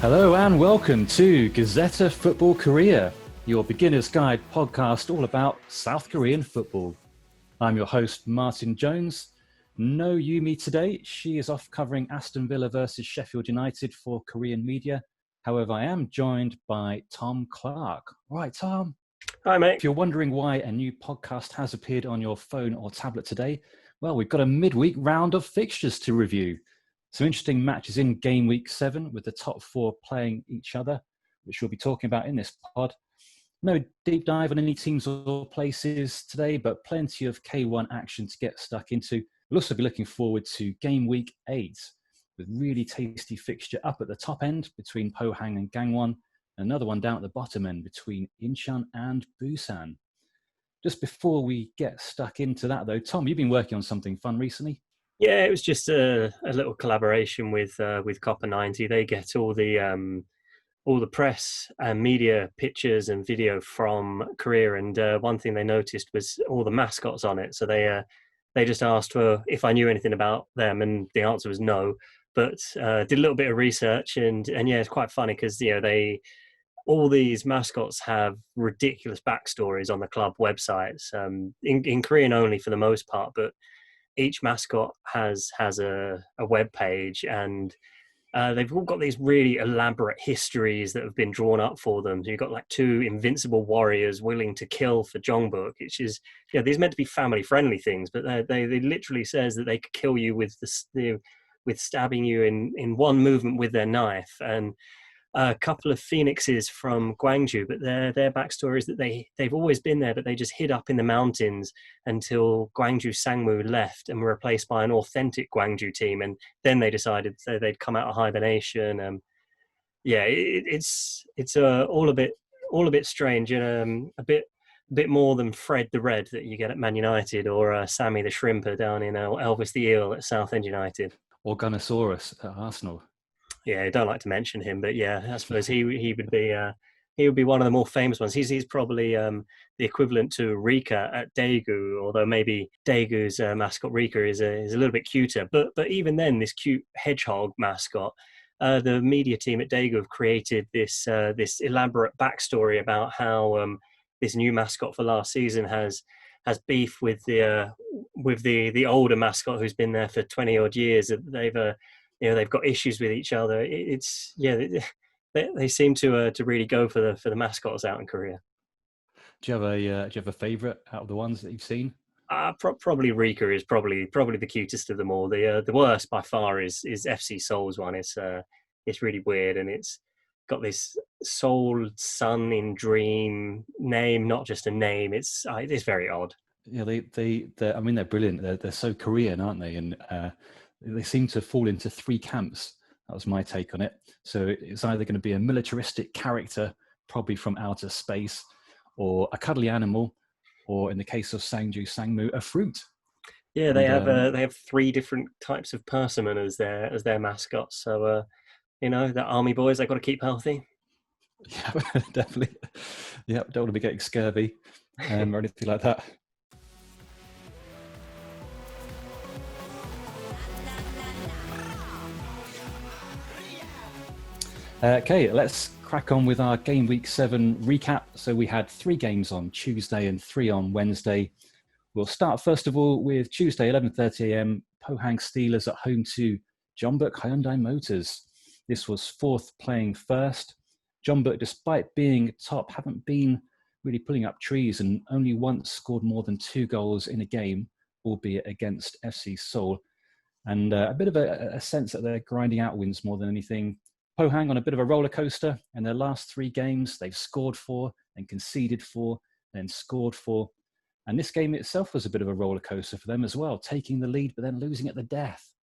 Hello and welcome to Gazzetta Football Korea, your beginner's guide podcast all about South Korean football. I'm your host, Martin Jones. No Yumi today. She is off covering Aston Villa versus Sheffield United for Korean media. However, I am joined by Tom Clark. Right, Tom. Hi, mate. If you're wondering why a new podcast has appeared on your phone or tablet today, well, we've got a midweek round of fixtures to review. Some interesting matches in Gameweek 7 with the top four playing each other, which we'll be talking about in this pod. No deep dive on any teams or places today, but plenty of K1 action to get stuck into. We'll also be looking forward to Gameweek 8 with really tasty fixture up at the top end between Pohang and Gangwon, and another one down at the bottom end between Incheon and Busan. Just before we get stuck into that though, Tom, you've been working on something fun recently. Yeah, it was just a little collaboration with Copper 90. They get all the press and media pictures and video from Korea, and one thing they noticed was all the mascots on it. So they just asked for if I knew anything about them, and the answer was no. But did a little bit of research, and yeah, it's quite funny because all these mascots have ridiculous backstories on the club websites, in Korean only for the most part, but each mascot has a web page, and they've all got these really elaborate histories that have been drawn up for them. So you've got like two invincible warriors willing to kill for Jeonbuk, which is, these are meant to be family friendly things, but they literally says that they could kill you with with stabbing you in one movement with their knife. And a couple of phoenixes from Gwangju, but their backstory is that they've always been there, but they just hid up in the mountains until Gwangju Sangmu left and were replaced by an authentic Gwangju team, and then they decided they'd come out of hibernation. It's all a bit strange, and a bit more than Fred the Red that you get at Man United, or Sammy the Shrimper down in Elvis the Eel at Southend United, Or Gunnosaurus at Arsenal. Yeah, I don't like to mention him, but yeah, I suppose he would be one of the more famous ones. He's probably the equivalent to Rika at Daegu, although maybe Daegu's mascot Rika is a little bit cuter. But even then, this cute hedgehog mascot, the media team at Daegu have created this elaborate backstory about how this new mascot for last season has beef with the older mascot who's been there for 20 odd years. They've got issues with each other. They seem to really go for the mascots out in Korea. Do you have a favourite out of the ones that you've seen? Probably Rika is probably the cutest of them all. The worst by far is FC Seoul's one. It's really weird, and it's got this Seoul Sun in Dream name, not just a name. It's very odd. Yeah, they're brilliant. They're so Korean, aren't they? And they seem to fall into three camps. That was my take on it. So it's either going to be a militaristic character, probably from outer space, or a cuddly animal, or in the case of Sangmu, a fruit. Yeah, they have three different types of persimmon as their mascots. So the army boys, they've got to keep healthy. Yeah, definitely. Yeah, don't want to be getting scurvy or anything like that. Okay, let's crack on with our Game Week 7 recap. So we had 3 games on Tuesday and 3 on Wednesday. We'll start first of all with Tuesday, 11:30 a.m. Pohang Steelers at home to Jeonbuk Hyundai Motors. This was 4th playing first. Jeonbuk, despite being top, haven't been really pulling up trees and only once scored more than 2 goals in a game, albeit against FC Seoul. And a bit of a sense that they're grinding out wins more than anything. Pohang on a bit of a roller coaster. In their last 3 games, they've scored 4 and conceded 4, then scored 4. And this game itself was a bit of a roller coaster for them as well, taking the lead but then losing at the death.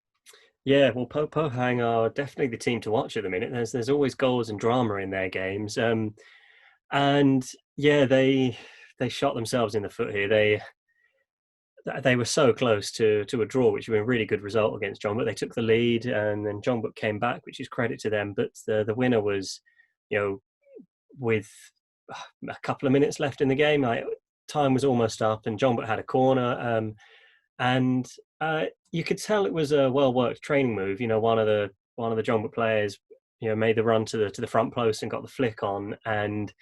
Yeah, well, Pohang are definitely the team to watch at the minute. There's always goals and drama in their games, and yeah, they shot themselves in the foot here. They were so close to a draw, which would be a really good result against Jeonbuk. They took the lead, and then Jeonbuk came back, which is credit to them. But the winner was, with a couple of minutes left in the game, time was almost up, and Jeonbuk had a corner, and you could tell it was a well-worked training move. One of the Jeonbuk players made the run to the front post and got the flick on, and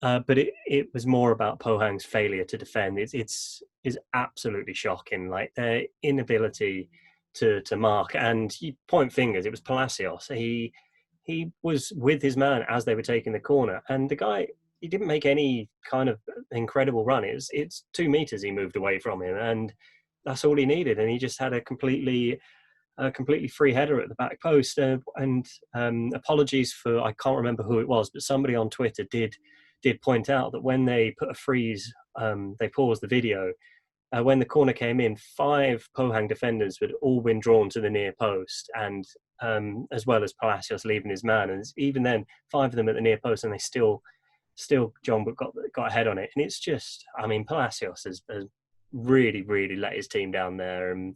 but it was more about Pohang's failure to defend. It's absolutely shocking, like their inability to mark. And you point fingers, it was Palacios. He was with his man as they were taking the corner, and the guy, he didn't make any kind of incredible run. It's 2 meters he moved away from him, and that's all he needed. And he just had a completely free header at the back post. And apologies for, I can't remember who it was, but somebody on Twitter did point out that when they put a freeze, they paused the video. When the corner came in, 5 Pohang defenders had all been drawn to the near post, and as well as Palacios leaving his man. And even then, 5 of them at the near post, and they still Jeonbuk got ahead on it. And it's just, I mean, Palacios has really, really let his team down there. And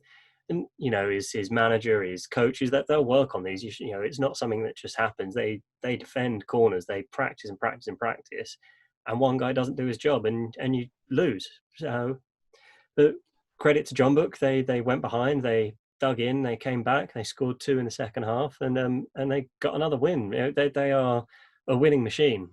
his manager, his coaches, that they'll work on these. It's not something that just happens. They defend corners, they practice and practice and practice, and one guy doesn't do his job, and you lose. So, but credit to Jeonbuk, they went behind, they dug in, they came back, they scored 2 in the second half, and they got another win. They are a winning machine.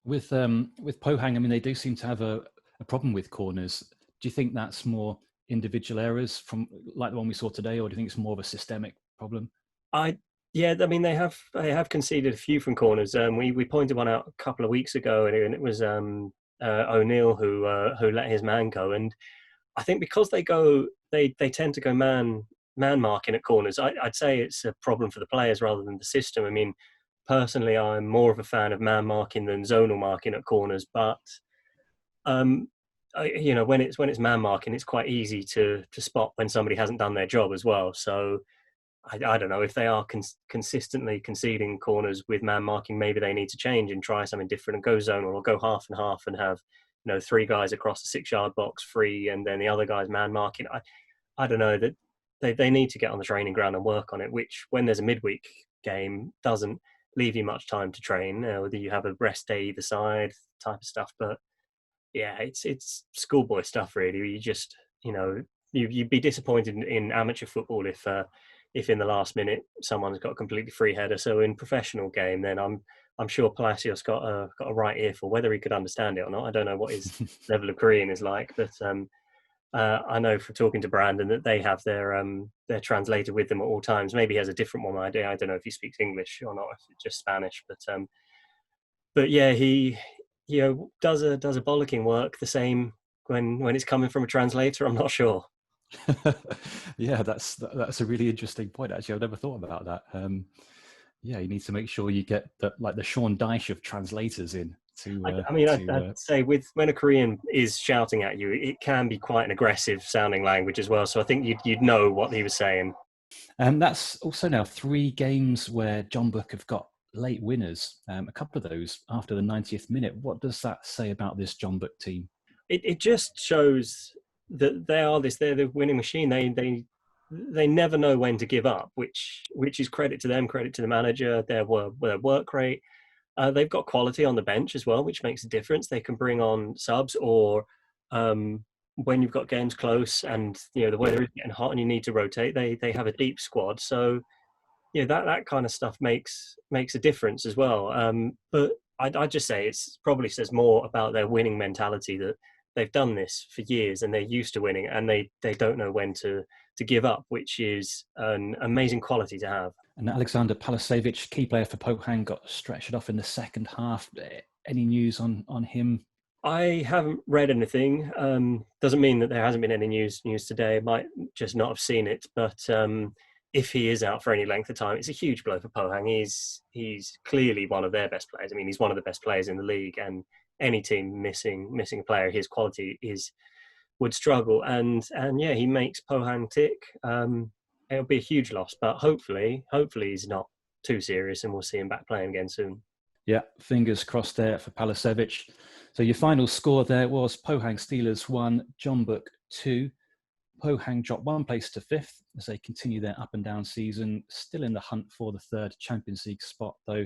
With Pohang, I mean, they do seem to have a problem with corners. Do you think that's more individual errors from like the one we saw today, or do you think it's more of a systemic problem? I mean, they have conceded a few from corners. We pointed one out a couple of weeks ago, and it was O'Neill who let his man go. And I think because they tend to go man marking at corners. I'd say it's a problem for the players rather than the system. I mean, personally, I'm more of a fan of man marking than zonal marking at corners, but when it's man marking, it's quite easy to spot when somebody hasn't done their job as well. So I don't know if they are consistently conceding corners with man marking. Maybe they need to change and try something different and go zonal, or go half and half and have 3 guys across the 6-yard box free, and then the other guys man marking. I don't know, that they need to get on the training ground and work on it. Which, when there's a midweek game, doesn't leave you much time to train. Whether you have a rest day either side, type of stuff. But yeah, it's schoolboy stuff really. You just you'd be disappointed in amateur football if in the last minute someone's got a completely free header. So in professional game, then I'm sure Palacios got a right earful. Whether he could understand it or not, I don't know what his level of Korean is like, but I know from talking to Brandon that they have their translator with them at all times. Maybe he has a different one. I don't know if he speaks English or not, if it's just Spanish. But yeah, he does a bollocking work the same when it's coming from a translator. I'm not sure. Yeah, that's a really interesting point. Actually, I've never thought about that. Yeah, you need to make sure you get the Sean Dyche of translators in. I'd say when a Korean is shouting at you, it can be quite an aggressive sounding language as well. So I think you'd know what he was saying. And that's also now 3 games where Jeonbuk have got late winners. A couple of those after the 90th minute. What does that say about this Jeonbuk team? It just shows that they're the winning machine. They never know when to give up, which is credit to them, credit to the manager, their work rate. They've got quality on the bench as well, which makes a difference. They can bring on subs, or when you've got games close and the weather is getting hot and you need to rotate, they have a deep squad. So that kind of stuff makes a difference as well. But I'd just say it's probably says more about their winning mentality, that they've done this for years and they're used to winning, and they don't know when to give up, which is an amazing quality to have. And Alexander Palacevic, key player for Pohang, got stretched off in the second half. Any news on him? I haven't read anything. Doesn't mean that there hasn't been any news today. I might just not have seen it. But if he is out for any length of time, it's a huge blow for Pohang. He's clearly one of their best players. I mean, he's one of the best players in the league, and any team missing a player of his quality would struggle. And yeah, he makes Pohang tick. It'll be a huge loss, but hopefully he's not too serious, and we'll see him back playing again soon. Yeah, fingers crossed there for Palacevic. So your final score there was Pohang Steelers 1, Jeonbuk 2. Pohang dropped 1 place to 5th as they continue their up and down season, still in the hunt for the 3rd Champions League spot though,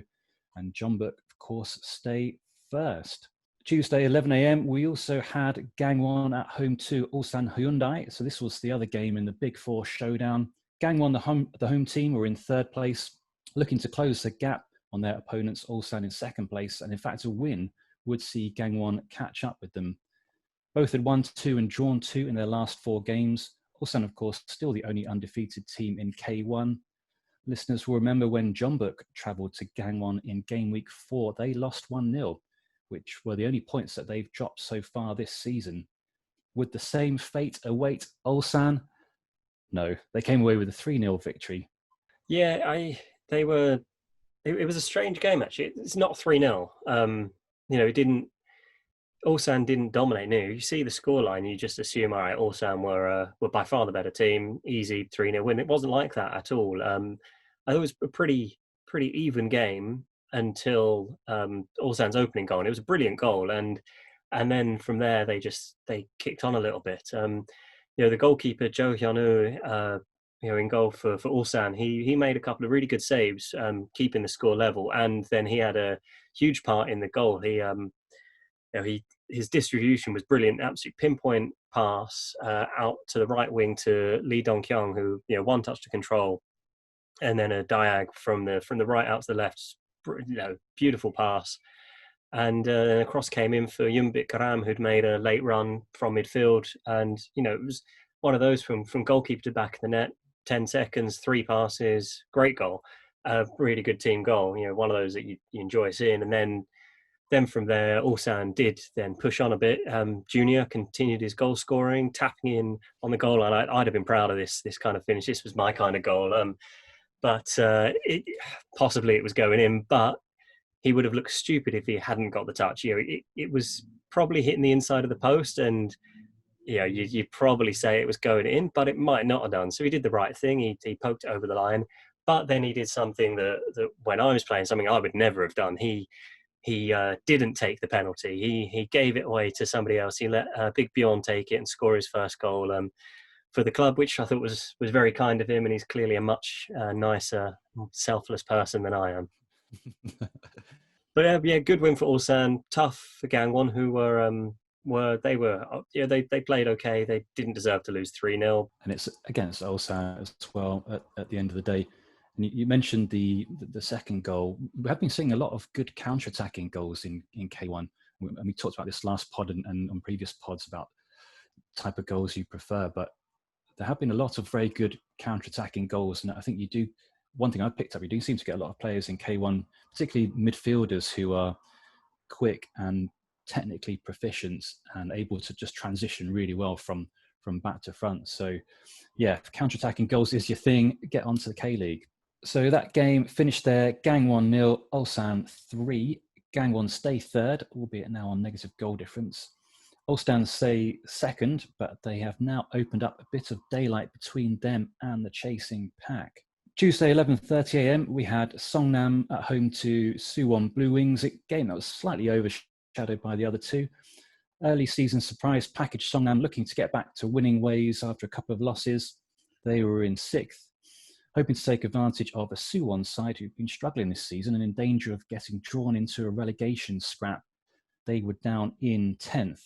and Jeonbuk, of course, stay first. Tuesday, 11 a.m, we also had Gangwon at home to Ulsan Hyundai. So this was the other game in the Big Four showdown. Gangwon, the home team, were in 3rd place looking to close the gap on their opponents, Ulsan in second place, and in fact a win would see Gangwon catch up with them. Both had won 2 and drawn 2 in their last 4 games. Ulsan, of course, still the only undefeated team in K1. Listeners will remember when Jeonbuk travelled to Gangwon in Gameweek 4, they lost 1-0, which were the only points that they've dropped so far this season. Would the same fate await Ulsan? No, they came away with a 3-0 victory. Yeah, they were. It was a strange game actually. It's not 3-0. It didn't. Ulsan didn't dominate. You see the scoreline, you just assume, all right, Ulsan were by far the better team, easy 3-0 win. It wasn't like that at all. I thought it was a pretty even game until Ulsan's opening goal, and it was a brilliant goal. And then from there, they kicked on a little bit. The goalkeeper Jo Hyun-woo, in goal for Ulsan, he made a couple of really good saves, keeping the score level, and then he had a huge part in the goal. His distribution was brilliant, absolute pinpoint pass out to the right wing to Lee Dong-kyung, who one touch to control, and then a diag from the right out to the left, beautiful pass, and then a cross came in for Jeonbuk who'd made a late run from midfield, and it was one of those from goalkeeper to back of the net, 10 seconds, 3 passes, great goal, really good team goal. One of those that you enjoy seeing, and then from there, Ulsan did then push on a bit. Junior continued his goal scoring, tapping in on the goal line. I'd have been proud of this kind of finish. This was my kind of goal. But possibly it was going in, but he would have looked stupid if he hadn't got the touch. It was probably hitting the inside of the post, and you'd probably say it was going in, but it might not have done. So he did the right thing. He poked it over the line, but then he did something that when I was playing, something I would never have done. He didn't take the penalty. He gave it away to somebody else. He let Big Bjorn take it and score his first goal for the club, which I thought was very kind of him. And he's clearly a much nicer, selfless person than I am. But good win for Ulsan. Tough for Gangwon, who they played okay. They didn't deserve to lose 3-0. And it's against Ulsan as well at the end of the day. And you mentioned the second goal. We have been seeing a lot of good counter-attacking goals in K1. And we talked about this last pod and on previous pods about the type of goals you prefer. But there have been a lot of very good counter-attacking goals. And I think one thing I picked up, you do seem to get a lot of players in K1, particularly midfielders who are quick and technically proficient and able to just transition really well from back to front. So yeah, counter-attacking goals is your thing. Get onto the K-League. So that game finished there, Gangwon 0, Ulsan 3. Gangwon stay third, albeit now on negative goal difference. Ulsan stay second, but they have now opened up a bit of daylight between them and the chasing pack. Tuesday, 11:30 a.m, we had Songnam at home to Suwon Bluewings, a game that was slightly overshadowed by the other two. Early season surprise package, Songnam looking to get back to winning ways after a couple of losses. They were in 6th. Hoping to take advantage of a Suwon side who've been struggling this season and in danger of getting drawn into a relegation scrap. They were down in 10th.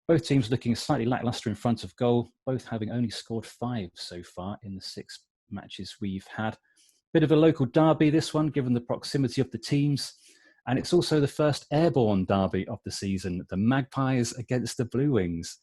Both teams looking slightly lacklustre in front of goal, both having only scored 5 so far in the 6 matches we've had. Bit of a local derby, this one, given the proximity of the teams. And it's also the first airborne derby of the season, the Magpies against the Bluewings.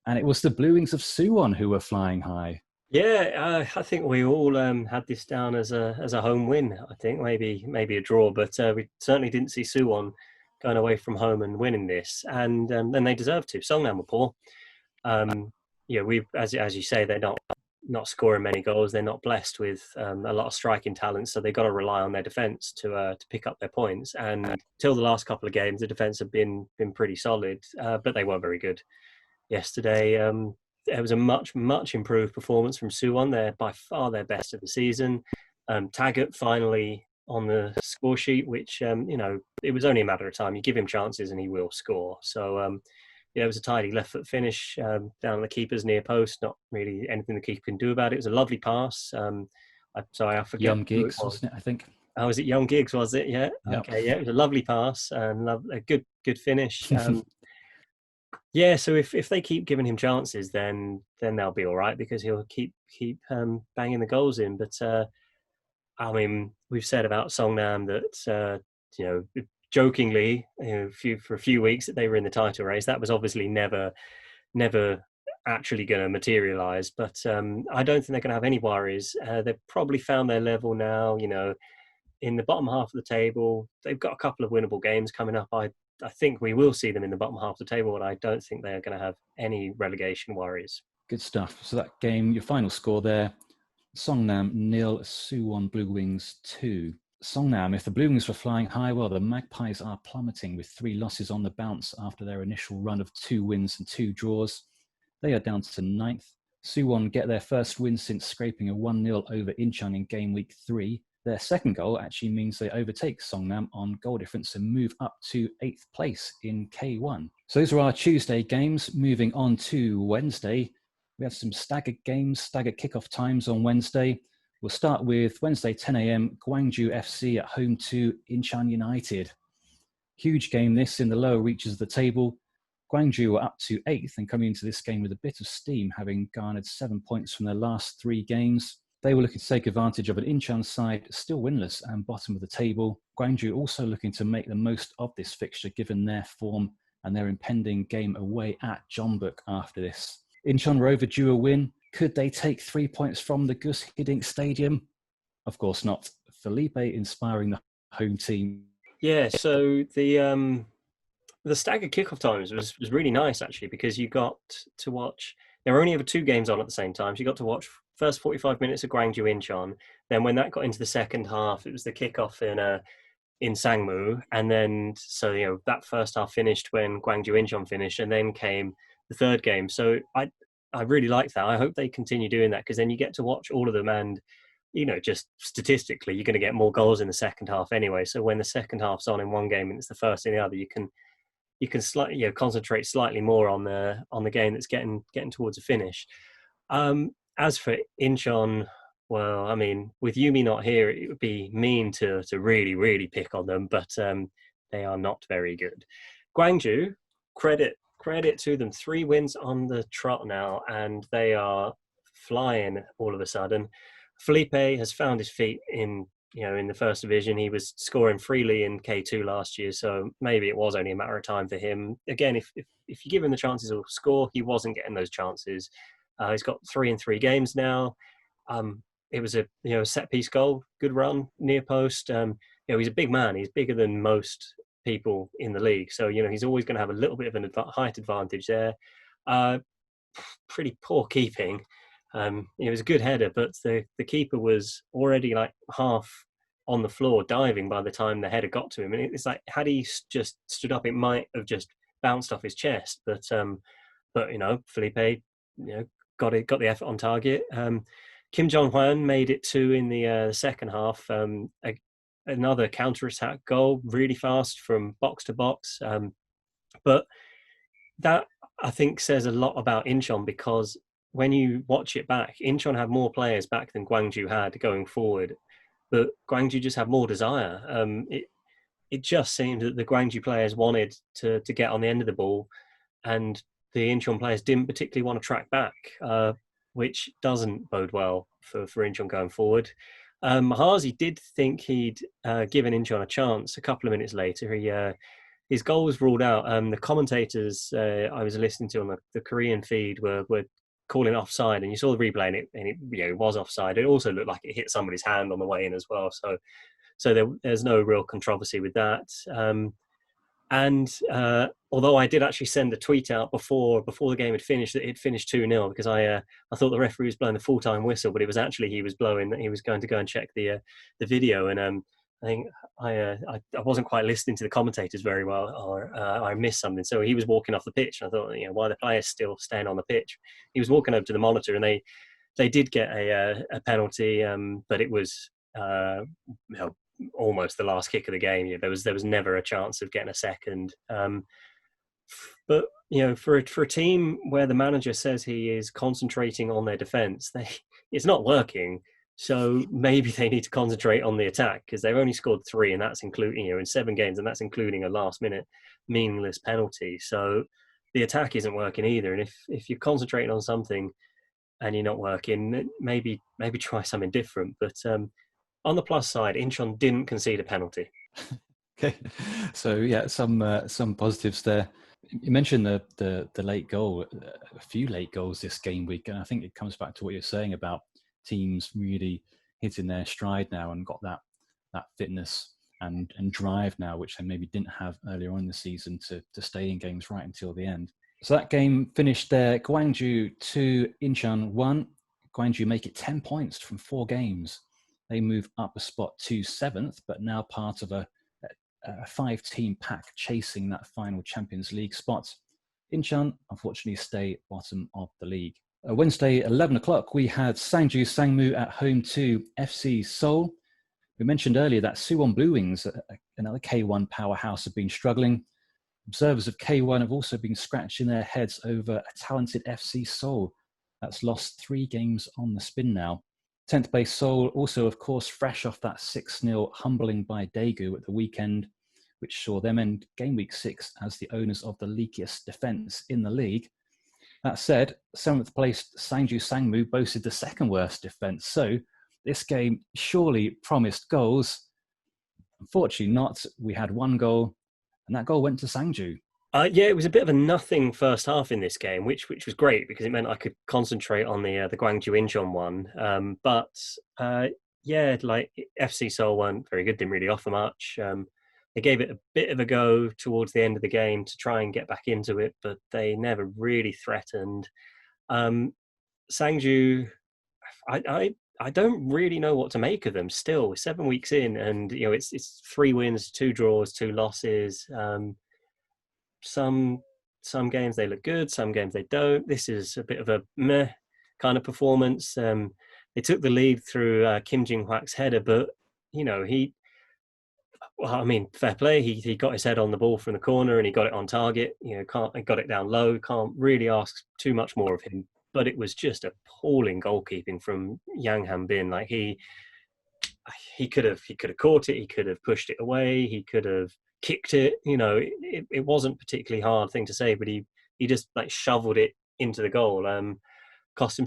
And it was the Bluewings of Suwon who were flying high. Yeah, I think we all had this down as a home win. I think maybe a draw, but we certainly didn't see Suwon going away from home and winning this, and they deserved to. Songnam were poor. We as you say, they're not scoring many goals. They're not blessed with a lot of striking talent, so they've got to rely on their defence to pick up their points. And till the last couple of games, the defence have been pretty solid, but they weren't very good yesterday. It was a much improved performance from Suwon. They're by far their best of the season. Taggart finally on the score sheet, which it was only a matter of time. You give him chances and he will score. So it was a tidy left foot finish down the keeper's near post. Not really anything the keeper can do about it. It was a lovely pass. I forget. Young Giggs, wasn't it? I think. Oh, was it Young Giggs? Was it? Yeah. Yep. Okay. Yeah, it was a lovely pass and a good finish. Yeah, so if they keep giving him chances, then they'll be all right because he'll keep banging the goals in. But I mean, we've said about Songnam that you know, jokingly, for a few weeks that they were in the title race. That was obviously never actually going to materialize. But I don't think they're going to have any worries. They've probably found their level now. You know, in the bottom half of the table, they've got a couple of winnable games coming up. I think we will see them in the bottom half of the table, and I don't think they're going to have any relegation worries. Good stuff. So that game, your final score there, Songnam 0, Suwon Bluewings 2. Songnam, if the Bluewings were flying high, well, the Magpies are plummeting with 3 losses on the bounce after their initial run of 2 wins and 2 draws. They are down to 9th. Suwon get their first win since scraping a 1-0 over Incheon in game week 3. Their second goal actually means they overtake Songnam on goal difference and move up to 8th place in K1. So those are our Tuesday games. Moving on to Wednesday, we have some staggered games, staggered kickoff times on Wednesday. We'll start with Wednesday 10 a.m. Gwangju FC at home to Incheon United. Huge game this in the lower reaches of the table. Gwangju were up to 8th and coming into this game with a bit of steam, having garnered 7 points from their last 3 games. They were looking to take advantage of an Incheon side still winless and bottom of the table. Gwangju also looking to make the most of this fixture given their form and their impending game away at Jeonbuk after this. Incheon were overdue a win. Could they take 3 points from the Gus Hiddink Stadium? Of course not. Felipe inspiring the home team. Yeah, so the staggered kickoff times was really nice actually, because you got to watch. There were only ever 2 games on at the same time, so you got to watch first 45 minutes of Gwangju Incheon. Then when that got into the second half, it was the kickoff in Sangmu, and then so that first half finished when Gwangju Incheon finished, and then came the third game. So I really like that. I hope they continue doing that, because then you get to watch all of them, and just statistically, you're going to get more goals in the second half anyway. So when the second half's on in one game and it's the first in the other, you can slightly concentrate slightly more on the game that's getting towards a finish. As for Incheon, well, I mean, with Yumi not here, it would be mean to really, really pick on them, but they are not very good. Gwangju, credit to them, 3 wins on the trot now, and they are flying all of a sudden. Felipe has found his feet in the first division. He was scoring freely in K2 last year, so maybe it was only a matter of time for him. Again, if you give him the chances, he'll score. He wasn't getting those chances. He's got 3 in 3 games now. It was a set piece goal, good run, near post. He's a big man. He's bigger than most people in the league, so he's always going to have a little bit of an height advantage there. Pretty poor keeping. It was a good header, but the keeper was already like half on the floor diving by the time the header got to him. And it's like, had he just stood up, it might have just bounced off his chest. But Felipe, got the effort on target. Kim Jong-hwan made it 2 in the second half. Another counter-attack goal, really fast from box to box. But that, I think, says a lot about Incheon, because when you watch it back, Incheon had more players back than Gwangju had going forward, but Gwangju just had more desire. It just seemed that the Gwangju players wanted to get on the end of the ball, and the Incheon players didn't particularly want to track back, which doesn't bode well for Incheon going forward. Mahazi did think he'd given Incheon a chance a couple of minutes later. His goal was ruled out. The commentators I was listening to on the Korean feed were calling offside, and you saw the replay, and it was offside. It also looked like it hit somebody's hand on the way in as well. So there's no real controversy with that. Although I did actually send a tweet out before the game had finished that it finished 2-0, because I thought the referee was blowing the full-time whistle, but it was actually he was blowing that he was going to go and check the video, and I think I wasn't quite listening to the commentators very well, or I missed something. So he was walking off the pitch, and I thought, why are the players still staying on the pitch? He was walking over to the monitor, and they did get a penalty, but it was almost the last kick of the game. There was never a chance of getting a second. But for a team where the manager says he is concentrating on their defence, it's not working. So maybe they need to concentrate on the attack, because they've only scored 3, and that's including in 7 games, and that's including a last-minute meaningless penalty. So the attack isn't working either. And if you're concentrating on something and you're not working, maybe try something different. But On the plus side, Incheon didn't concede a penalty. Okay, so yeah, some positives there. You mentioned the late goal, a few late goals this game week, and I think it comes back to what you're saying about teams really hitting their stride now and got that fitness and drive now, which they maybe didn't have earlier on in the season to stay in games right until the end. So that game finished there. Gwangju 2, Incheon 1. Gwangju make it 10 points from 4 games. They move up a spot to 7th, but now part of a 5-team pack chasing that final Champions League spot. Incheon unfortunately stay bottom of the league. Wednesday, 11 o'clock, we had Sangju Sangmu at home to FC Seoul. We mentioned earlier that Suwon Bluewings, another K1 powerhouse, have been struggling. Observers of K1 have also been scratching their heads over a talented FC Seoul that's lost 3 games on the spin now. 10th base Seoul also, of course, fresh off that 6-0 humbling by Daegu at the weekend, which saw them end game week 6 as the owners of the leakiest defence in the league. That said, 7th placed Sangju Sangmu boasted the second worst defence, so this game surely promised goals. Unfortunately not. We had 1 goal, and that goal went to Sangju. Yeah, it was a bit of a nothing first half in this game, which was great because it meant I could concentrate on the Gwangju Incheon one. Yeah, like FC Seoul weren't very good, didn't really offer much. They gave it a bit of a go towards the end of the game to try and get back into it, but they never really threatened. Sangju, I don't really know what to make of them still. 7 weeks in, and it's 3 wins, 2 draws, 2 losses. Some games they look good, some games they don't. This is a bit of a meh kind of performance. They took the lead through Kim Jin-hwak's header, but fair play. He got his head on the ball from the corner and he got it on target. Got it down low. Can't really ask too much more of him. But it was just appalling goalkeeping from Yang Han-bin. Like he could have caught it. He could have pushed it away. He could have kicked it. It wasn't a particularly hard thing to say, but he just like shoveled it into the goal. Cost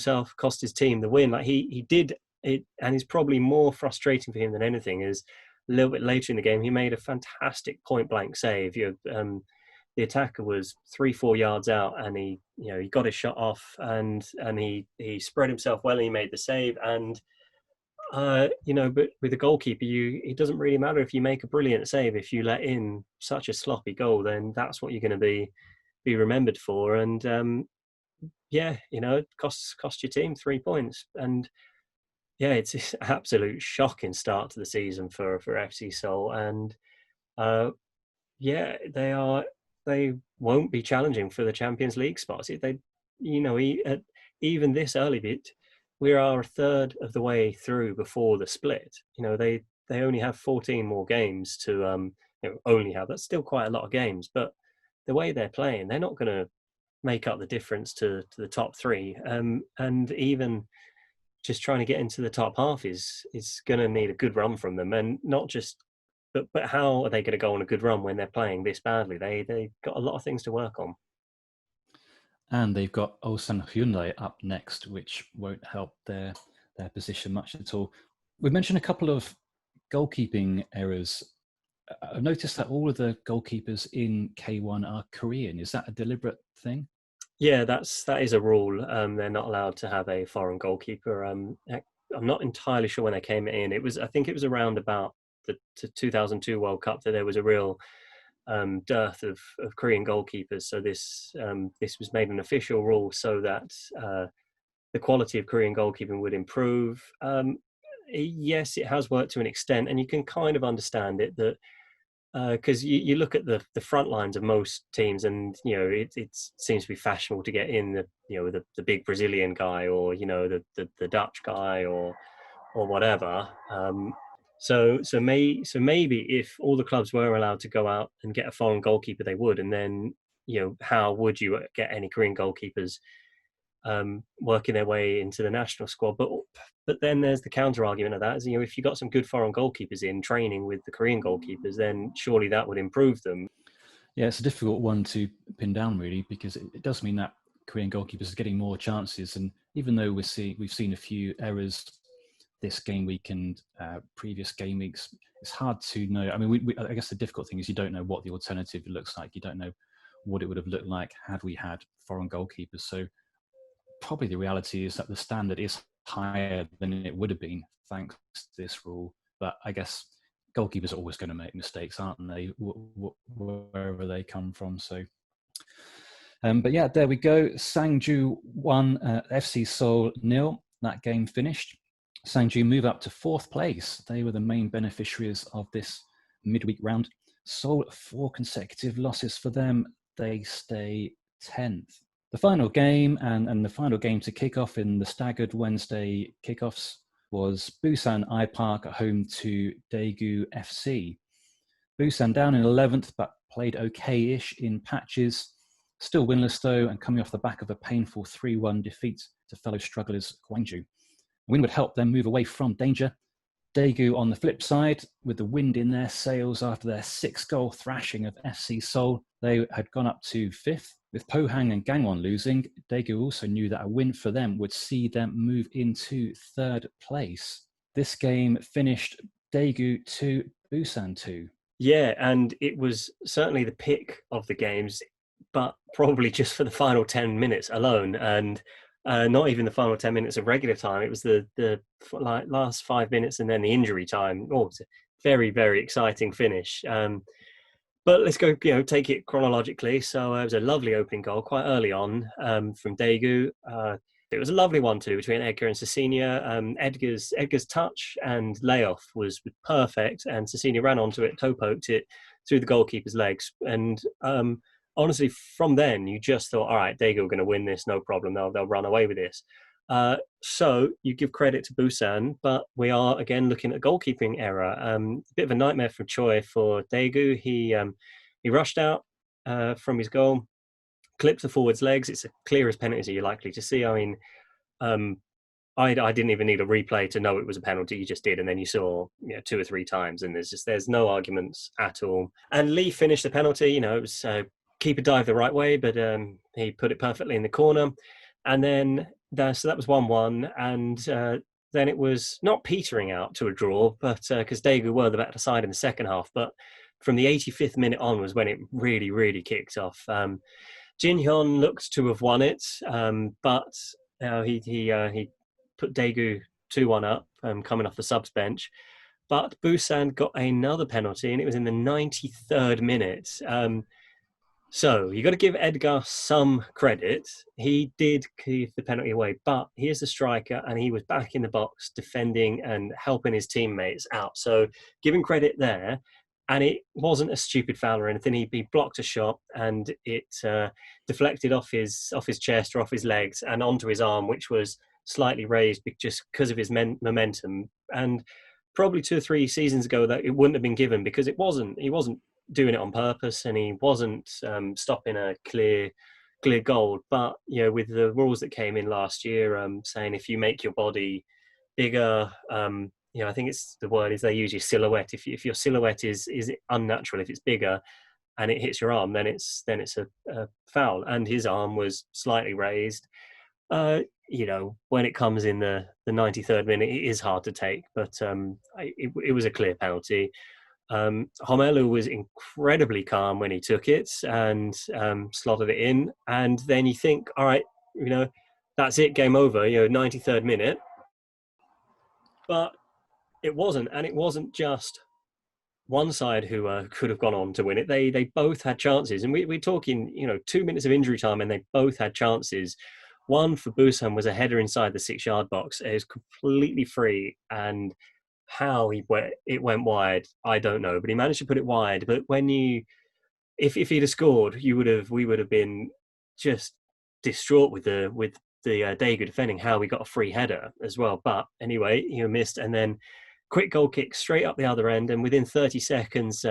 his team the win. Like he did it, and it's probably more frustrating for him than anything is a little bit later in the game he made a fantastic point blank save. The attacker was 3-4 yards out, and he got his shot off, and he spread himself well, and he made the save. And but with a goalkeeper, it doesn't really matter if you make a brilliant save. If you let in such a sloppy goal, then that's what you're going to be remembered for. And it cost your team 3 points. And yeah, it's an absolute shocking start to the season for FC Seoul. And they won't be challenging for the Champions League spots. Even this early bit, we are a third of the way through before the split. They only have 14 more games to that's still quite a lot of games, but the way they're playing, they're not going to make up the difference to the top 3. And even just trying to get into the top half is going to need a good run from them, and not just. But how are they going to go on a good run when they're playing this badly? They've got a lot of things to work on. And they've got Ulsan Hyundai up next, which won't help their position much at all. We've mentioned a couple of goalkeeping errors. I've noticed that all of the goalkeepers in K1 are Korean. Is that a deliberate thing? Yeah, that is a rule. They're not allowed to have a foreign goalkeeper. I'm not entirely sure when they came in. I think it was around about the 2002 World Cup that there was a real dearth of Korean goalkeepers. So this was made an official rule so that the quality of Korean goalkeeping would improve. Yes, it has worked to an extent, and you can kind of understand it that because you look at the front lines of most teams, and it seems to be fashionable to get in the big Brazilian guy, or the Dutch guy, or whatever. So maybe if all the clubs were allowed to go out and get a foreign goalkeeper, they would. And then how would you get any Korean goalkeepers working their way into the national squad? But then there's the counter argument of that is if you got some good foreign goalkeepers in training with the Korean goalkeepers, then surely that would improve them. Yeah, it's a difficult one to pin down really, because it does mean that Korean goalkeepers are getting more chances. And even though we've seen a few errors this game week and previous game weeks, it's hard to know. I mean, I guess the difficult thing is you don't know what the alternative looks like. You don't know what it would have looked like had we had foreign goalkeepers. So probably the reality is that the standard is higher than it would have been thanks to this rule. But I guess goalkeepers are always going to make mistakes, aren't they? Wherever they come from. So, but yeah, there we go. Sangju 1, FC Seoul 0. That game finished. Sangju move up to 4th place. They were the main beneficiaries of this midweek round. Seoul, 4 consecutive losses for them. They stay 10th. The final game and the final game to kick off in the staggered Wednesday kickoffs was Busan I Park at home to Daegu FC. Busan down in 11th, but played okay-ish in patches. Still winless though, and coming off the back of a painful 3-1 defeat to fellow strugglers Gwangju. A win would help them move away from danger. Daegu on the flip side, with the wind in their sails after their 6-goal thrashing of FC Seoul, they had gone up to 5th. With Pohang and Gangwon losing, Daegu also knew that a win for them would see them move into 3rd place. This game finished Daegu 2, Busan 2. Yeah, and it was certainly the pick of the games, but probably just for the final 10 minutes alone, and not even the final 10 minutes of regular time. It was the last 5 minutes and then the injury time. Oh, it's a very, very exciting finish. But let's go, take it chronologically. So it was a lovely opening goal quite early on from Daegu. It was a lovely 1-2 between Edgar and Cesinha. Edgar's touch and layoff was perfect, and Cesinha ran onto it, toe poked it through the goalkeeper's legs. And honestly, from then, you just thought, all right, Daegu are going to win this, no problem. They'll run away with this. So you give credit to Busan, but we are again looking at a goalkeeping error. A bit of a nightmare for Choi for Daegu. He rushed out from his goal, clipped the forward's legs. It's the clearest penalty you're likely to see. I mean, I didn't even need a replay to know it was a penalty. You just did, and then you saw 2 or 3 times, and there's no arguments at all. And Lee finished the penalty. It was keeper dived the right way, but he put it perfectly in the corner. And then so that was 1-1, and then it was not petering out to a draw, but because Daegu were the better side in the second half. But from the 85th minute on was when it really, really kicked off. Jin Hyun looked to have won it, but he put Daegu 2-1 up, coming off the subs bench. But Busan got another penalty, and it was in the 93rd minute. So you got to give Edgar some credit. He did give the penalty away, but he is the striker, and he was back in the box defending and helping his teammates out. So give him credit there. And it wasn't a stupid foul or anything. He blocked a shot, and it deflected off his chest or off his legs and onto his arm, which was slightly raised just because of his momentum. And probably 2 or 3 seasons ago that it wouldn't have been given, because he wasn't doing it on purpose, and he wasn't stopping a clear goal. But with the rules that came in last year, saying if you make your body bigger, I think it's the word is they use your silhouette. If your silhouette is unnatural, if it's bigger and it hits your arm, then it's a foul. And his arm was slightly raised. When it comes in the 93rd minute, it is hard to take, but it was a clear penalty. Homelu was incredibly calm when he took it and slotted it in. And then you think, all right, that's it, game over, 93rd minute. But it wasn't, and it wasn't just one side who could have gone on to win it. They both had chances, and we're talking, 2 minutes of injury time, and they both had chances. One for Busan was a header inside the 6-yard box. It was completely free, and how it went wide, I don't know, but he managed to put it wide. But if he'd have scored, we would have been just distraught with the Daegu defending how we got a free header as well. But anyway, he missed, and then quick goal kick straight up the other end, and within 30 seconds,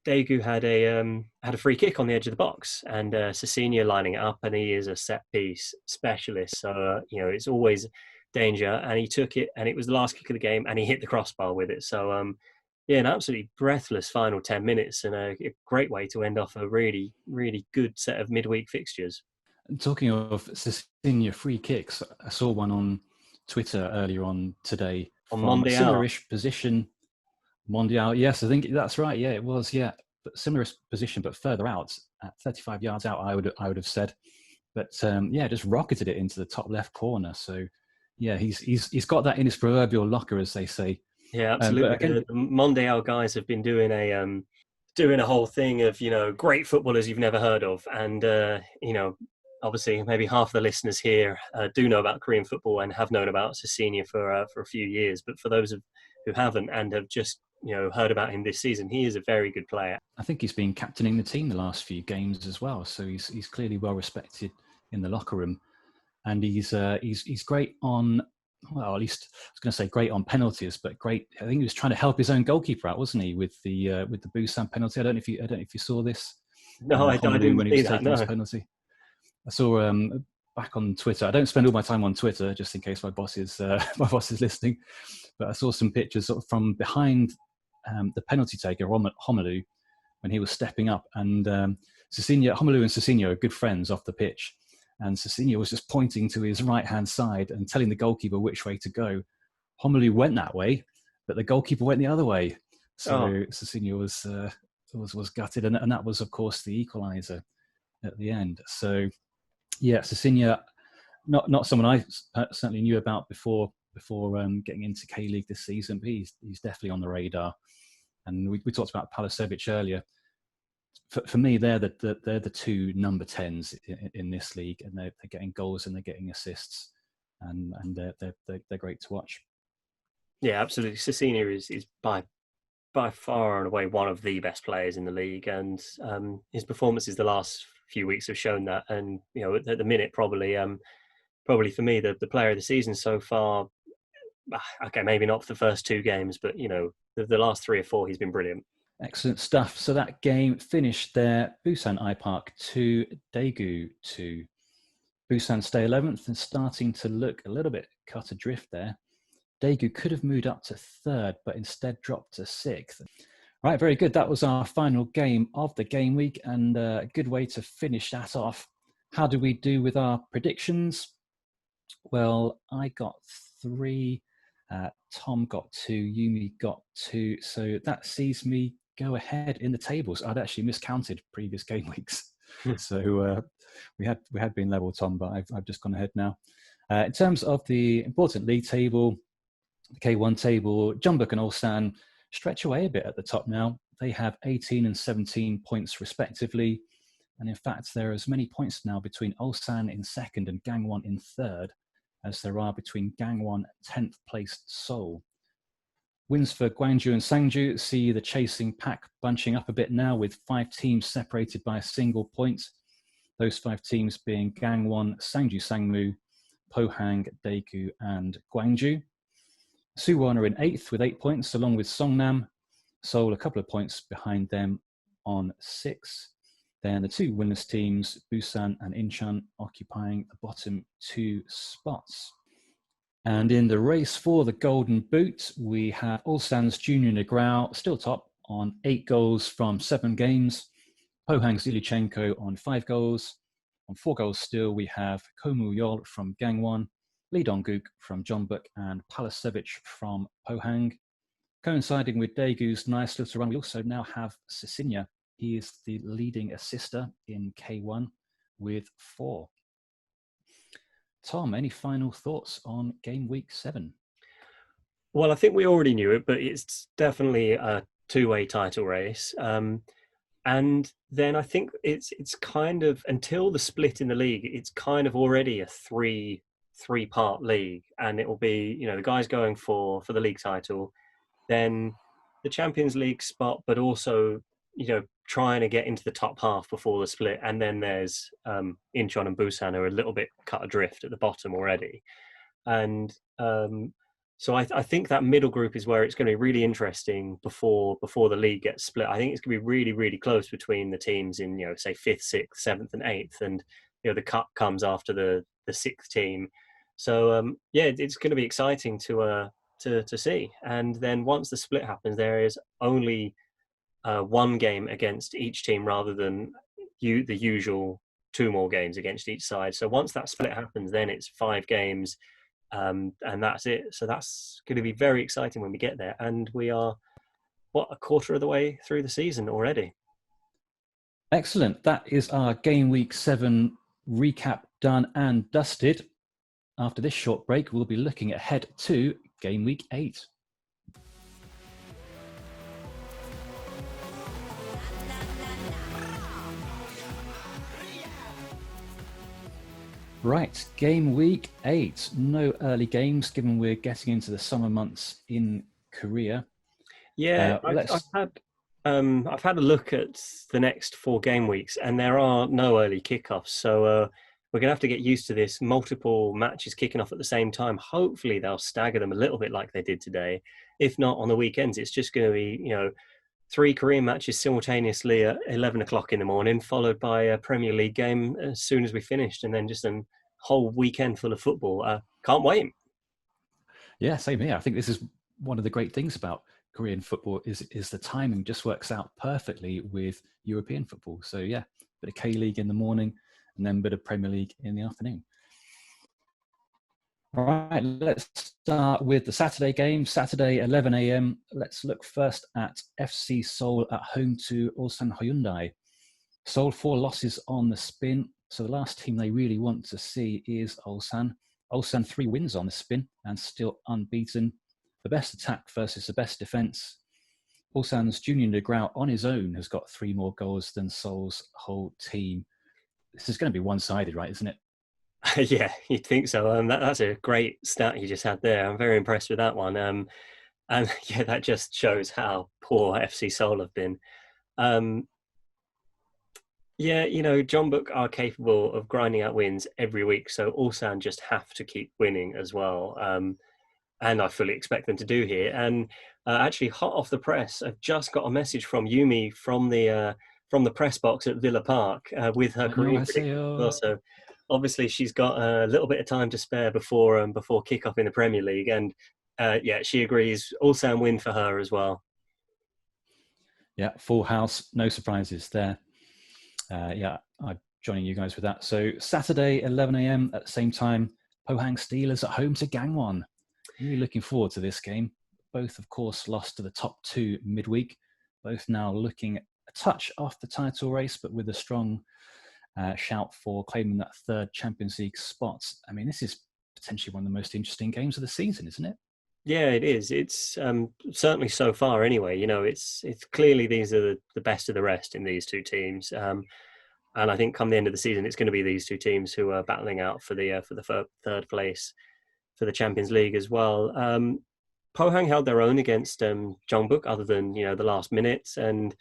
Daegu had a free kick on the edge of the box, and Cesinha lining it up, and he is a set piece specialist, so it's always danger. And he took it, and it was the last kick of the game, and he hit the crossbar with it. So an absolutely breathless final 10 minutes, and a great way to end off a really, really good set of midweek fixtures. Talking of Cesinha free kicks, I saw one on Twitter earlier on today On from a Mondial. similar-ish position. Mondial, yes, I think that's right. Yeah, it was. Yeah, but similar position, but further out at 35 yards out. I would have said, but yeah, just rocketed it into the top left corner. So yeah, he's got that in his proverbial locker, as they say. Yeah, But absolutely. again, The Mondial guys have been doing a whole thing of great footballers you've never heard of, and obviously maybe half the listeners here do know about Korean football and have known about Cesinha for a few years. But for those who haven't and have just heard about him this season, he is a very good player. I think he's been captaining the team the last few games as well, so he's clearly well respected in the locker room, and he's great on. Well, at least I was going to say great on penalties, but great. I think he was trying to help his own goalkeeper out, wasn't he, with the Busan penalty? I don't know if you saw this. No, I Homelu, didn't when he see was that. taking No. his penalty. I saw back on Twitter. I don't spend all my time on Twitter just in case my boss is listening, but I saw some pictures sort of from behind the penalty taker, Homelu, when he was stepping up, and Homelu and Cesinha are good friends off the pitch. And Cesinha was just pointing to his right-hand side and telling the goalkeeper which way to go. Homelu went that way, but the goalkeeper went the other way. So Cesinha was gutted, and that was, of course, the equaliser at the end. So, yeah, Cesinha, not someone I certainly knew about before getting into K-League this season, but he's definitely on the radar. And we talked about Palacevic earlier. For me, they're the two number 10s in this league, and they're getting goals and they're getting assists, and they're great to watch. Yeah, absolutely. Cesinha is by far and away one of the best players in the league, and his performances the last few weeks have shown that. And at the minute, probably for me, the player of the season so far. Okay, maybe not for the first two games, but the last 3 or 4, he's been brilliant. Excellent stuff. So that game finished there. Busan iPark 2, Daegu 2. Busan stay 11th and starting to look a little bit cut adrift there. Daegu could have moved up to 3rd, but instead dropped to 6th. Right, very good. That was our final game of the game week, and a good way to finish that off. How do we do with our predictions? Well, I got 3. Tom got 2. Yumi got 2. So that sees me go ahead in the tables. I'd actually miscounted previous game weeks. So we had been level, Tom, but I've just gone ahead now. In terms of the important league table, the K1 table, Jeonbuk and Ulsan stretch away a bit at the top now. They have 18 and 17 points respectively. And in fact, there are as many points now between Ulsan in 2nd and Gangwon in 3rd as there are between Gangwon 10th placed Seoul. Wins for Gwangju and Sangju see the chasing pack bunching up a bit now, with 5 teams separated by a single point. Those 5 teams being Gangwon, Sangju Sangmu, Pohang, Daegu and Gwangju. Suwon are in 8th with 8 points, along with Songnam. Seoul a couple of points behind them on 6. Then the 2 winless teams, Busan and Incheon, occupying the bottom 2 spots. And in the race for the Golden Boot, we have Ulsan's Junior Negrao still top on 8 goals from 7 games. Pohang's Ilychenko on 5 goals. On 4 goals still, we have Komu Yol from Gangwon, Lee Dong-guk from Jeonbuk, and Palacevic from Pohang. Coinciding with Daegu's nice little run, we also now have Cesinha. He is the leading assister in K1 with 4. Tom, any final thoughts on game week 7? Well, I think we already knew it, but it's definitely a two-way title race. And then I think it's kind of, until the split in the league, it's kind of already a three-part league, and it will be the guys going for the league title, then the Champions League spot, but also trying to get into the top half before the split, and then there's Incheon and Busan who are a little bit cut adrift at the bottom already, and so I think that middle group is where it's going to be really interesting before the league gets split. I think it's going to be really, really close between the teams in say 5th, 6th, 7th, and 8th, and the cup comes after the 6th team. So it's going to be exciting to see. And then once the split happens, there is only 1 game against each team rather than the usual 2 more games against each side. So once that split happens, then it's 5 games and that's it. So that's going to be very exciting when we get there. And we are, a quarter of the way through the season already. Excellent. That is our Game Week 7 recap done and dusted. After this short break, we'll be looking ahead to Game Week 8. Right, Game Week 8. No early games, given we're getting into the summer months in Korea. Yeah, I've had a look at the next 4 game weeks, and there are no early kickoffs. So we're going to have to get used to this. Multiple matches kicking off at the same time. Hopefully, they'll stagger them a little bit like they did today. If not, on the weekends, it's just going to be 3 Korean matches simultaneously at 11 o'clock in the morning, followed by a Premier League game as soon as we finished, and then just a whole weekend full of football. Can't wait. Yeah, same here. I think this is one of the great things about Korean football is the timing just works out perfectly with European football. So yeah, bit of K-League in the morning and then a bit of Premier League in the afternoon. All right, let's start with the Saturday game, Saturday, 11 a.m. Let's look first at FC Seoul at home to Ulsan Hyundai. Seoul 4 losses on the spin. So the last team they really want to see is Ulsan. Ulsan 3 wins on the spin and still unbeaten. The best attack versus the best defence. Ulsan's Junior Negrao on his own has got 3 more goals than Seoul's whole team. This is going to be one-sided, right, isn't it? Yeah, you'd think so. That's a great stat you just had there. I'm very impressed with that one. And yeah, that just shows how poor FC Seoul have been. Yeah, Jeonbuk are capable of grinding out wins every week, so Ulsan just have to keep winning as well. And I fully expect them to do here. And actually, hot off the press, I've just got a message from Yumi from the press box at Villa Park with her Korean prediction. Also, obviously, she's got a little bit of time to spare before kickoff in the Premier League, and yeah, she agrees. Ulsan win for her as well. Yeah, full house, no surprises there. Yeah, I'm joining you guys with that. So Saturday, 11 a.m. at the same time, Pohang Steelers at home to Gangwon. Really looking forward to this game. Both, of course, lost to the top 2 midweek. Both now looking a touch off the title race, but with a strong shout for claiming that 3rd Champions League spot. I mean, this is potentially one of the most interesting games of the season, isn't it? Yeah, it is. It's certainly so far anyway. It's clearly these are the best of the rest in these 2 teams. And I think come the end of the season, it's going to be these 2 teams who are battling out for the 3rd place for the Champions League as well. Pohang held their own against Jeonbuk, other than the last minutes, and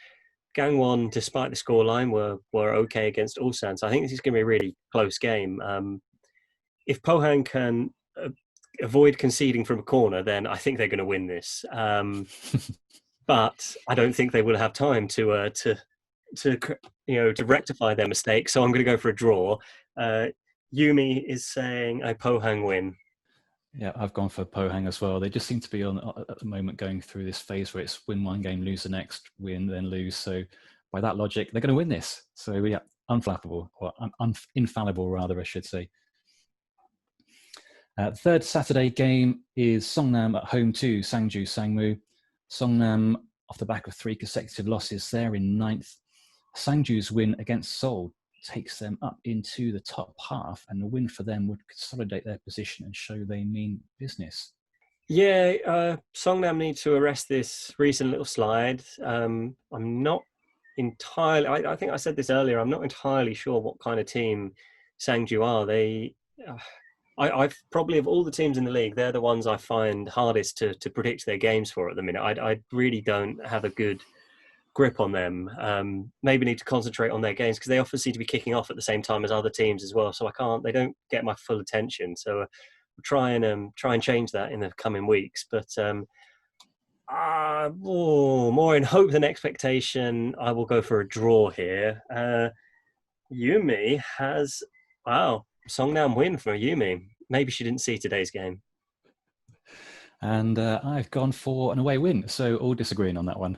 Gangwon, despite the scoreline, were okay against Ulsan. So I think this is going to be a really close game. If Pohang can avoid conceding from a corner, then I think they're going to win this. But I don't think they will have time to rectify their mistake. So I'm going to go for a draw. Yumi is saying a Pohang win. Yeah, I've gone for Pohang as well. They just seem to be at the moment going through this phase where it's win one game, lose the next, win, then lose. So by that logic, they're going to win this. So yeah, unflappable, or infallible rather, I should say. 3rd Saturday game is Songnam at home to Sangju Sangmu. Songnam, off the back of 3 consecutive losses, there in 9th. Sangju's win against Seoul takes them up into the top half, and the win for them would consolidate their position and show they mean business. Yeah, Songnam need to arrest this recent little slide. I'm not entirely, I think I said this earlier, I'm not entirely sure what kind of team Sangju are. I've probably, of all the teams in the league, they're the ones I find hardest to predict their games for at the minute. I really don't have a good grip on them. Maybe need to concentrate on their games, because they often seem to be kicking off at the same time as other teams as well. So they don't get my full attention. So we'll try and change that in the coming weeks. But more in hope than expectation, I will go for a draw here. Yumi has, Songnam win for Yumi. Maybe she didn't see today's game. And I've gone for an away win. So all disagreeing on that one.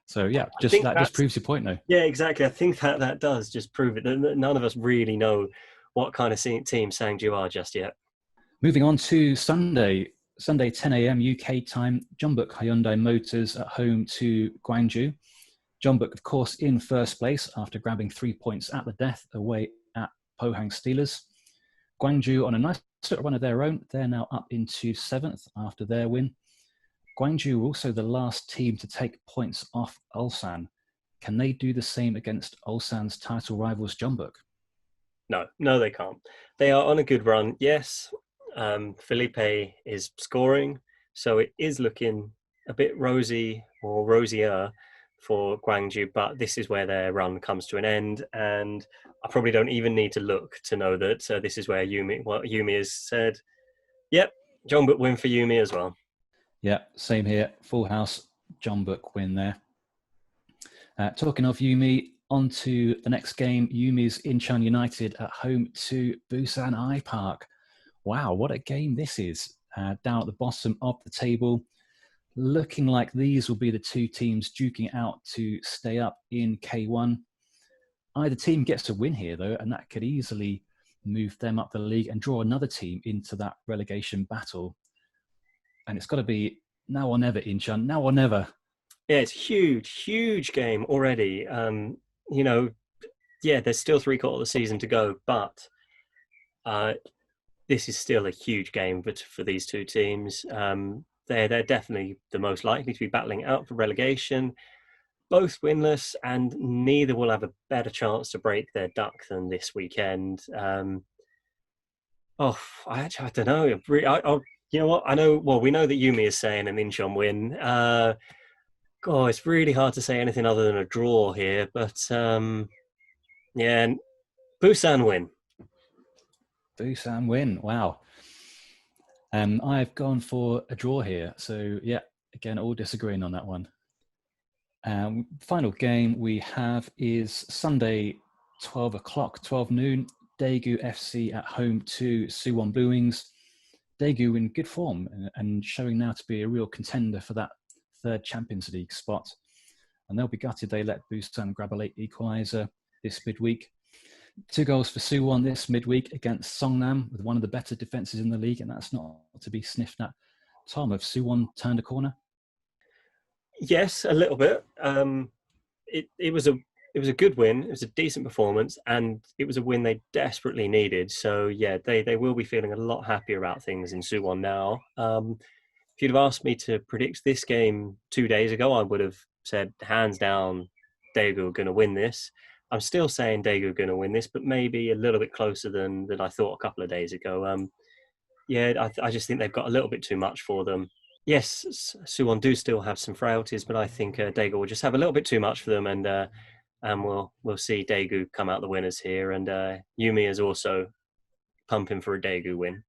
So yeah, just proves your point, though. Yeah, exactly. I think that does just prove it. None of us really know what kind of team Sangju are just yet. Moving on to Sunday 10 a.m. UK time, Jeonbuk Hyundai Motors at home to Gwangju. Jeonbuk, of course, in first place after grabbing 3 points at the death away at Pohang Steelers. Gwangju on a nice little run of their own. They're now up into 7th after their win. Gwangju were also the last team to take points off Ulsan. Can they do the same against Ulsan's title rivals Jeonbuk? No, they can't. They are on a good run. Yes, Felipe is scoring, so it is looking a bit rosy or rosier for Gwangju, but this is where their run comes to an end, and I probably don't even need to look to know that this is where Yumi has said, yep, Jeonbuk win for Yumi as well. Yeah, same here. Full house, Jeonbuk win there. Talking of Yumi, on to the next game. Yumi's Incheon United at home to Busan I Park. Wow, what a game this is. Down at the bottom of the table. Looking like these will be the two teams duking out to stay up in K1. Either team gets a win here, though, and that could easily move them up the league and draw another team into that relegation battle. And it's got to be now or never, Incheon, now or never. Yeah, it's huge game already. There's still 3/4 of the season to go, but this is still a huge game for these two teams. They're definitely the most likely to be battling out for relegation. Both winless, and neither will have a better chance to break their duck than this weekend. I don't know. You know what? I know. Well, we know that Yumi is saying an Incheon win. It's really hard to say anything other than a draw here. But Busan win. Busan win. Wow. I've gone for a draw here. So yeah, again, all disagreeing on that one. Final game we have is Sunday, 12 noon. Daegu FC at home to Suwon Bluewings. Daegu in good form and showing now to be a real contender for that third Champions League spot. And they'll be gutted they let Busan grab a late equaliser this midweek. 2 goals for Suwon this midweek against Songnam with one of the better defences in the league, and that's not to be sniffed at. Tom, have Suwon turned a corner? Yes, a little bit. It was a good win. It was a decent performance, and it was a win they desperately needed. So yeah, they will be feeling a lot happier about things in Suwon now. If you'd have asked me to predict this game 2 days ago, I would have said hands down Daegu are going to win this. I'm still saying Daegu are going to win this, but maybe a little bit closer than I thought a couple of days ago. I just think they've got a little bit too much for them. Yes, Suwon do still have some frailties, but I think Daegu will just have a little bit too much for them, and we'll see Daegu come out the winners here. And Yumi is also pumping for a Daegu win.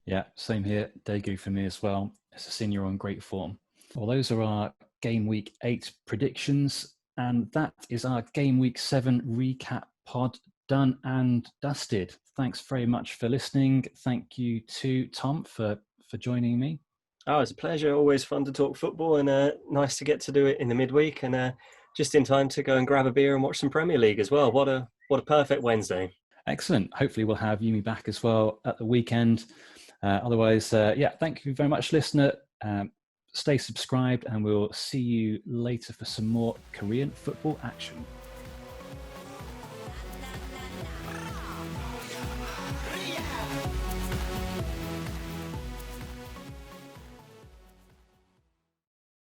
Yeah, same here. Daegu for me as well. Cesinha on great form. Well, those are our Game Week 8 predictions, and that is our Game Week 7 recap pod done and dusted. Thanks very much for listening. Thank you to Tom for joining me. Oh, it's a pleasure. Always fun to talk football, and nice to get to do it in the midweek, and just in time to go and grab a beer and watch some Premier League as well. What a perfect Wednesday. Excellent. Hopefully we'll have Yumi back as well at the weekend. Otherwise, thank you very much, listener. Stay subscribed, and we'll see you later for some more Korean football action.